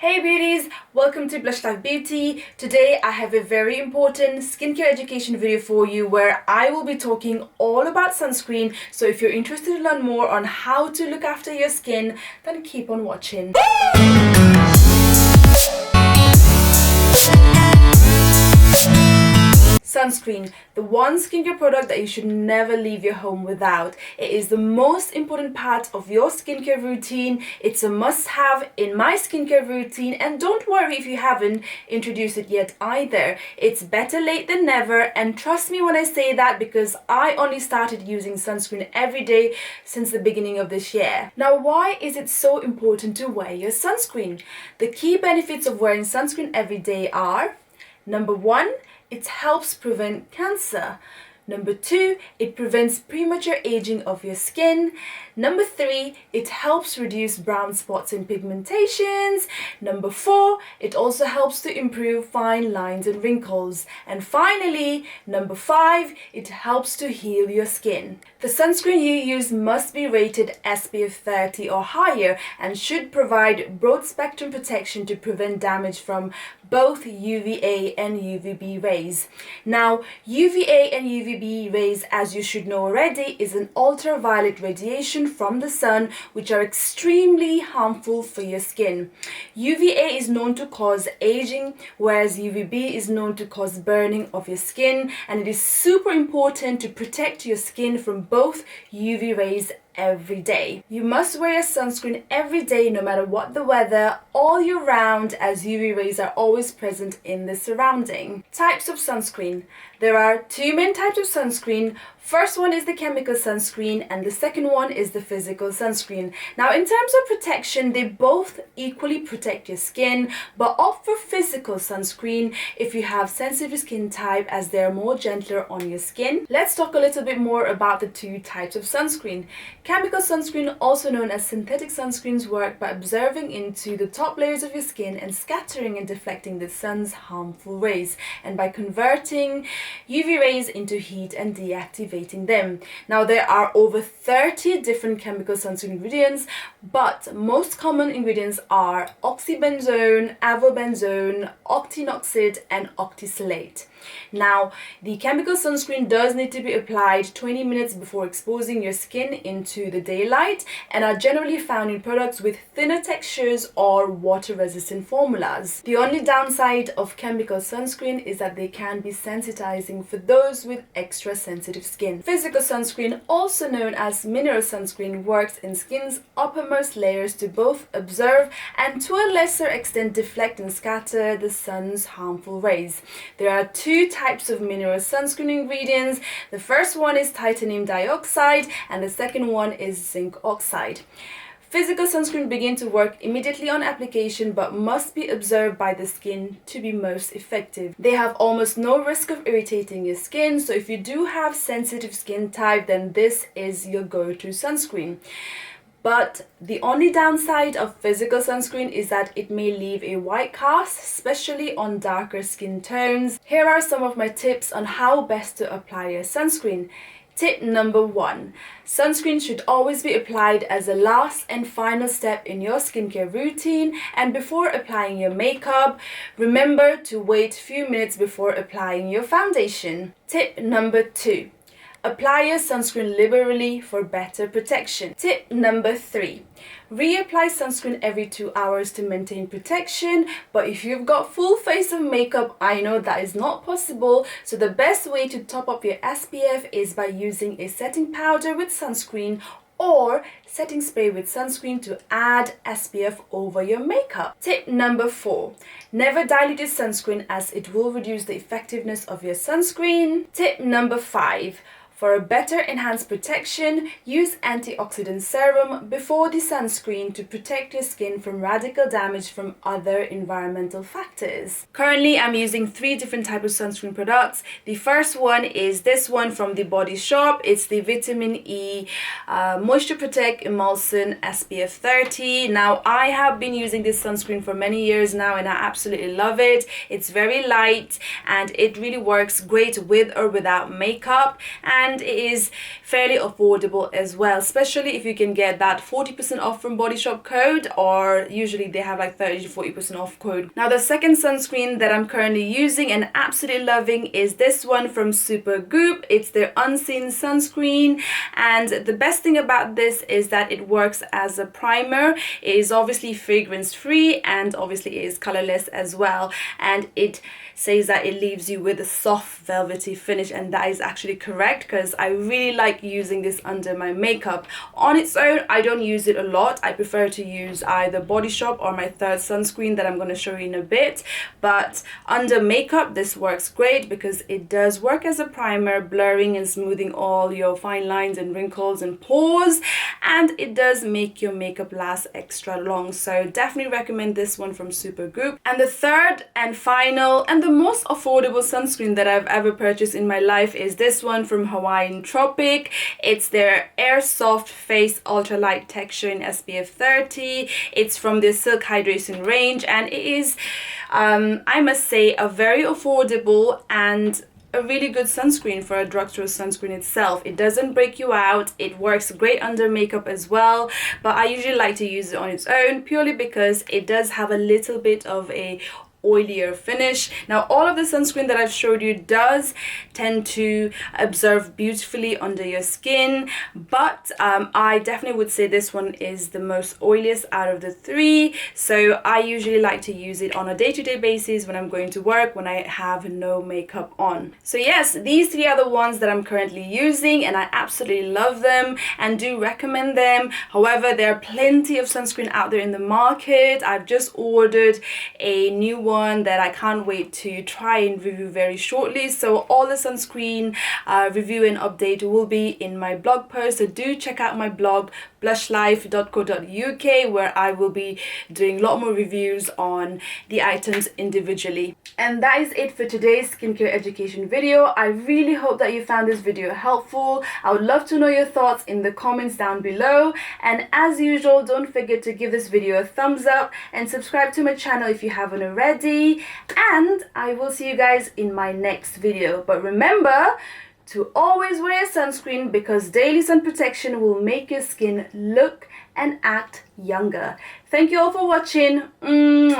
Hey beauties, welcome to Blush Life Beauty. Today I have a very important skincare education video for you where I will be talking all about sunscreen. So if you're interested to learn more on how to look after your skin, then keep on watching. Sunscreen, the one skincare product that you should never leave your home without. It is the most important part of your skincare routine. It's a must-have in my skincare routine, and don't worry if you haven't introduced it yet either. It's better late than never, and trust me when I say that because I only started using sunscreen every day since the beginning of this year. Now, why is it so important to wear your sunscreen? The key benefits of wearing sunscreen every day are: number one, it helps prevent cancer. Number two, it prevents premature aging of your skin. Number three, it helps reduce brown spots and pigmentations. Number four, it also helps to improve fine lines and wrinkles. And finally, number five, it helps to heal your skin. The sunscreen you use must be rated SPF 30 or higher and should provide broad spectrum protection to prevent damage from both UVA and UVB rays. Now, UVA and UVB rays, as you should know already, is an ultraviolet radiation from the sun which are extremely harmful for your skin. UVA is known to cause aging, whereas UVB is known to cause burning of your skin, and it is super important to protect your skin from both UV rays every day. You must wear a sunscreen every day no matter what the weather, all year round, as UV rays are always present in the surrounding. Types of sunscreen. There are two main types of sunscreen. First one is the chemical sunscreen and the second one is the physical sunscreen. Now, in terms of protection, they both equally protect your skin, but opt for physical sunscreen if you have sensitive skin type, as they are more gentler on your skin. Let's talk a little bit more about the two types of sunscreen. Chemical sunscreen, also known as synthetic sunscreens, work by absorbing into the top layers of your skin and scattering and deflecting the sun's harmful rays, and by converting UV rays into heat and deactivating them. Now, there are over 30 different chemical sunscreen ingredients, but most common ingredients are oxybenzone, avobenzone, octinoxide, and octisalate. Now, the chemical sunscreen does need to be applied 20 minutes before exposing your skin into the daylight and are generally found in products with thinner textures or water-resistant formulas. The only downside of chemical sunscreen is that they can be sensitizing for those with extra sensitive skin. Physical sunscreen, also known as mineral sunscreen, works in skin's uppermost layers to both absorb and to a lesser extent deflect and scatter the sun's harmful rays. There are two types of mineral sunscreen ingredients. The first one is titanium dioxide and the second one is zinc oxide. Physical sunscreen begin to work immediately on application but must be absorbed by the skin to be most effective. They have almost no risk of irritating your skin, so if you do have sensitive skin type, then this is your go-to sunscreen. But the only downside of physical sunscreen is that it may leave a white cast, especially on darker skin tones. Here are some of my tips on how best to apply your sunscreen. Tip number one, sunscreen should always be applied as a last and final step in your skincare routine, and before applying your makeup, remember to wait a few minutes before applying your foundation. Tip number two, apply your sunscreen liberally for better protection. Tip number three, reapply sunscreen every 2 hours to maintain protection, but if you've got full face of makeup, I know that is not possible, so the best way to top up your SPF is by using a setting powder with sunscreen or setting spray with sunscreen to add SPF over your makeup. Tip number four, never dilute your sunscreen as it will reduce the effectiveness of your sunscreen. Tip number five, for a better enhanced protection, use antioxidant serum before the sunscreen to protect your skin from radical damage from other environmental factors. Currently, I'm using 3 different types of sunscreen products. The first one is this one from the Body Shop. It's the Vitamin E Moisture Protect Emulsion SPF 30. Now, I have been using this sunscreen for many years now and I absolutely love it. It's very light and it really works great with or without makeup. And and it is fairly affordable as well, especially if you can get that 40% off from Body Shop code, or usually they have like 30 to 40% off code. Now the second sunscreen that I'm currently using and absolutely loving is this one from Supergoop. It's their Unseen Sunscreen, and the best thing about this is that it works as a primer. It is obviously fragrance free and obviously it is colorless as well, and it says that it leaves you with a soft velvety finish, and that is actually correct because I really like using this under my makeup. On its own, I don't use it a lot. I prefer to use either Body Shop or my third sunscreen that I'm going to show you in a bit, but under makeup this works great because it does work as a primer, blurring and smoothing all your fine lines and wrinkles and pores, and it does make your makeup last extra long. So definitely recommend this one from Supergoop. And the third and final and the most affordable sunscreen that I've ever purchased in my life is this one from Hawaiian Tropic. It's their Air Soft Face Ultralight Texture in SPF 30. It's from their Silk Hydration range, and it is, I must say, a very affordable and a really good sunscreen for a drugstore sunscreen itself. It doesn't break you out. It works great under makeup as well, but I usually like to use it on its own purely because it does have a little bit of a oilier finish. Now all of the sunscreen that I've showed you does tend to absorb beautifully under your skin, but I definitely would say this one is the most oiliest out of the three, so I usually like to use it on a day-to-day basis when I'm going to work, when I have no makeup on. So yes, these three are the ones that I'm currently using, and I absolutely love them and do recommend them. However, there are plenty of sunscreen out there in the market. I've just ordered a new one that I can't wait to try and review very shortly. So all the sunscreen review and update will be in my blog post, so do check out my blog blushlife.co.uk, where I will be doing a lot more reviews on the items individually. And that is it for today's skincare education video. I really hope that you found this video helpful. I would love to know your thoughts in the comments down below, and as usual, don't forget to give this video a thumbs up and subscribe to my channel if you haven't already, and I will see you guys in my next video. But remember to always wear sunscreen, because daily sun protection will make your skin look and act younger. Thank you all for watching. Mwah.